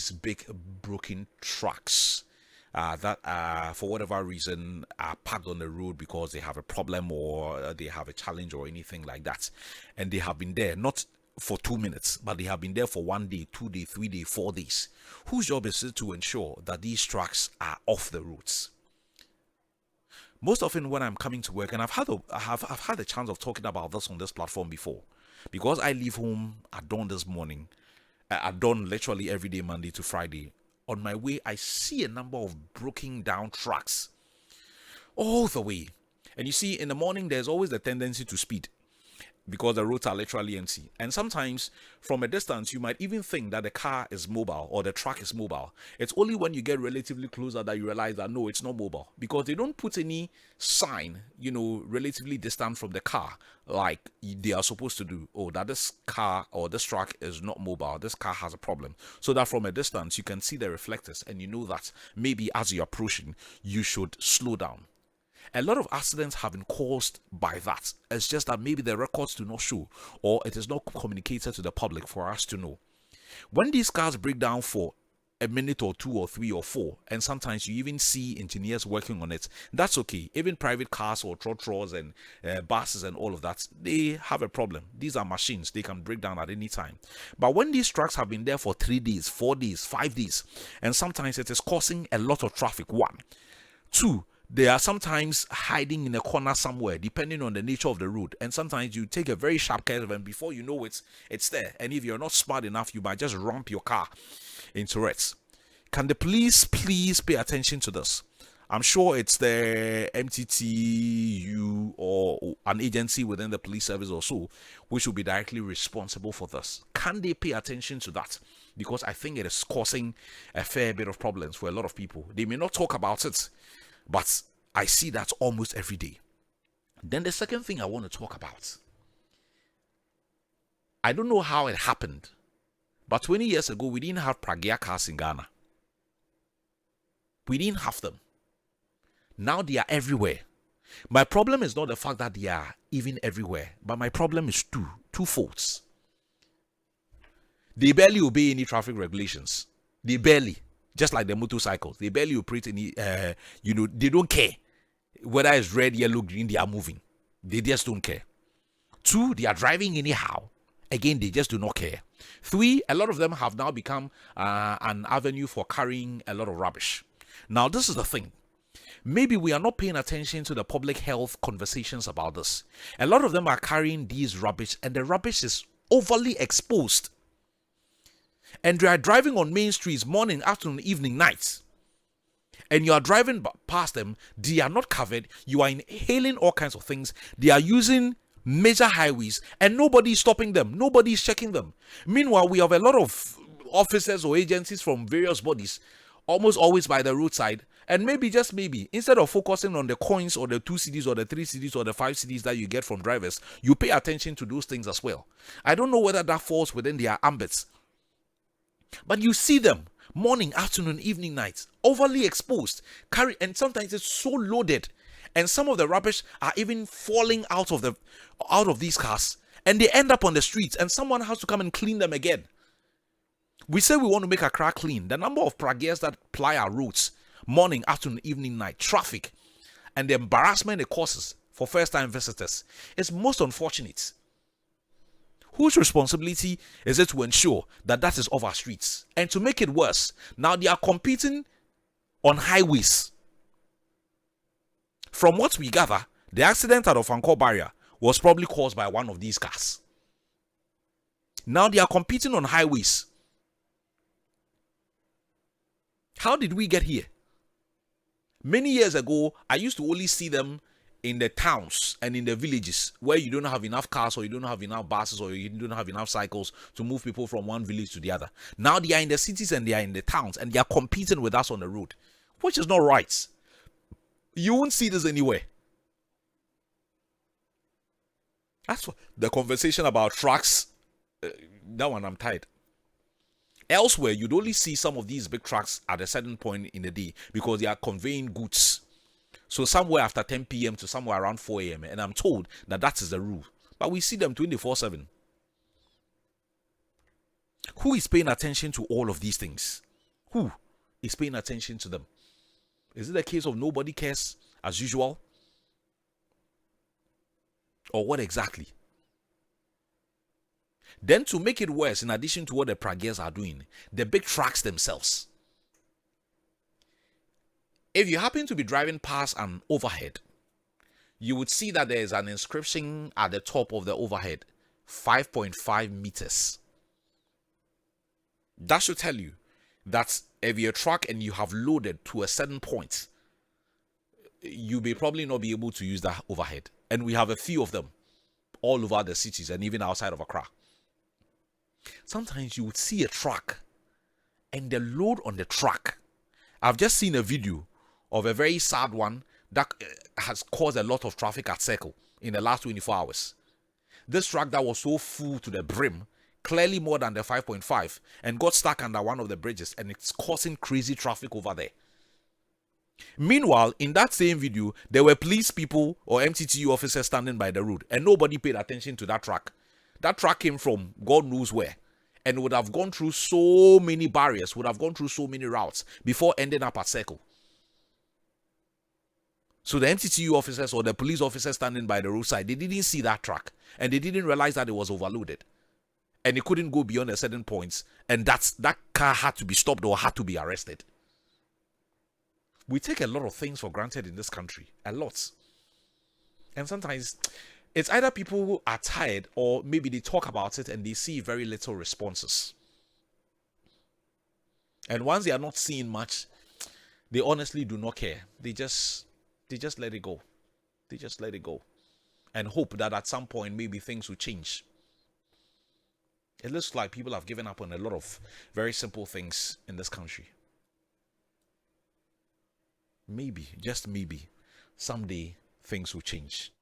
these big broken trucks that for whatever reason are parked on the road because they have a problem or they have a challenge or anything like that, and they have been there not for 2 minutes, but they have been there for 1 day, 2 days, 3 days, 4 days. Whose job is it to ensure that these trucks are off the roads? Most often when I'm coming to work, and I've had a chance of talking about this on this platform before, because I leave home at dawn this morning, at dawn literally every day, Monday to Friday. On my way, I see a number of broken down trucks all the way. And you see, in the morning, there's always the tendency to speed because the roads are literally empty. And sometimes from a distance, you might even think that the car is mobile or the truck is mobile. It's only when you get relatively closer that you realize that no, it's not mobile, because they don't put any sign, relatively distant from the car like they are supposed to do. Oh, that this car or this truck is not mobile. This car has a problem. So that from a distance, you can see the reflectors and you know that maybe as you're approaching, you should slow down. A lot of accidents have been caused by that. It's just that maybe the records do not show, or it is not communicated to the public for us to know. When these cars break down for a minute or 2 or 3 or 4, and sometimes you even see engineers working on it, that's okay. Even private cars or trotros and buses and all of that, they have a problem. These are machines. They can break down at any time. But when these trucks have been there for 3 days, 4 days, 5 days, and sometimes it is causing a lot of traffic, 1. 2, they are sometimes hiding in a corner somewhere, depending on the nature of the road. And sometimes you take a very sharp curve, and before you know it, it's there. And if you're not smart enough, you might just ramp your car into it. Can the police please pay attention to this? I'm sure it's the MTTU or an agency within the police service or so, which will be directly responsible for this. Can they pay attention to that? Because I think it is causing a fair bit of problems for a lot of people. They may not talk about it, but I see that almost every day. Then the second thing I want to talk about, I don't know how it happened, but 20 years ago, we didn't have Pragya cars in Ghana. We didn't have them. Now they are everywhere. My problem is not the fact that they are even everywhere, but my problem is two faults. They barely obey any traffic regulations. They barely. Just like the motorcycles, they barely operate any, they don't care whether it's red, yellow, green, they are moving. They just don't care. 2, they are driving anyhow. Again, they just do not care. 3, a lot of them have now become an avenue for carrying a lot of rubbish. Now, this is the thing. Maybe we are not paying attention to the public health conversations about this. A lot of them are carrying these rubbish, and the rubbish is overly exposed. And they are driving on main streets morning, afternoon, evening, night. And you are driving past them, they are not covered. You are inhaling all kinds of things. They are using major highways and nobody is stopping them. Nobody is checking them. Meanwhile, we have a lot of officers or agencies from various bodies almost always by the roadside. And maybe, just maybe, instead of focusing on the coins or the 2 cedis or the 3 cedis or the 5 cedis that you get from drivers, you pay attention to those things as well. I don't know whether that falls within their ambits. But you see them morning, afternoon, evening, night, overly exposed, and sometimes it's so loaded, and some of the rubbish are even falling out of these cars, and they end up on the streets, and someone has to come and clean them again. We say we want to make Accra clean. The number of Pragyas that ply our roads, morning, afternoon, evening, night, traffic, and the embarrassment it causes for first-time visitors is most unfortunate. Whose responsibility is it to ensure that that is off our streets? And to make it worse, now they are competing on highways. From what we gather, the accident at Ofankor barrier was probably caused by one of these cars. Now they are competing on highways. How did we get here? Many years ago, I used to only see them in the towns and in the villages where you don't have enough cars or you don't have enough buses or you don't have enough cycles to move people from one village to the other. Now they are in the cities and they are in the towns and they are competing with us on the road, which is not right. You won't see this anywhere. That's what the conversation about trucks, that one I'm tired. Elsewhere, you'd only see some of these big trucks at a certain point in the day because they are conveying goods. So somewhere after 10 p.m. to somewhere around 4 a.m. And I'm told that that is the rule. But we see them 24/7. Who is paying attention to all of these things? Who is paying attention to them? Is it a case of nobody cares as usual? Or what exactly? Then to make it worse, in addition to what the pragyas are doing, the big trucks themselves. If you happen to be driving past an overhead, you would see that there is an inscription at the top of the overhead, 5.5 meters. That should tell you that if you're a truck and you have loaded to a certain point, you may probably not be able to use that overhead. And we have a few of them all over the cities and even outside of Accra. Sometimes you would see a truck and the load on the truck. I've just seen a video of a very sad one that has caused a lot of traffic at Circle in the last 24 hours. This truck that was so full to the brim, clearly more than the 5.5, and got stuck under one of the bridges, and it's causing crazy traffic over there. Meanwhile, in that same video, there were police people or MTTU officers standing by the road, and nobody paid attention to that truck. That truck came from God knows where, and would have gone through so many barriers, would have gone through so many routes before ending up at Circle. So the MTTU officers or the police officers standing by the roadside, they didn't see that truck, and they didn't realize that it was overloaded, and it couldn't go beyond a certain point, and that car had to be stopped or had to be arrested. We take a lot of things for granted in this country, a lot. And sometimes it's either people who are tired, or maybe they talk about it and they see very little responses. And once they are not seeing much, they honestly do not care. They just let it go. They just let it go. And hope that at some point maybe things will change. It looks like people have given up on a lot of very simple things in this country. Maybe, just maybe, someday things will change.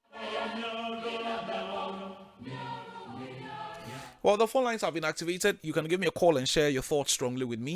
Well, the phone lines have been activated. You can give me a call and share your thoughts strongly with me.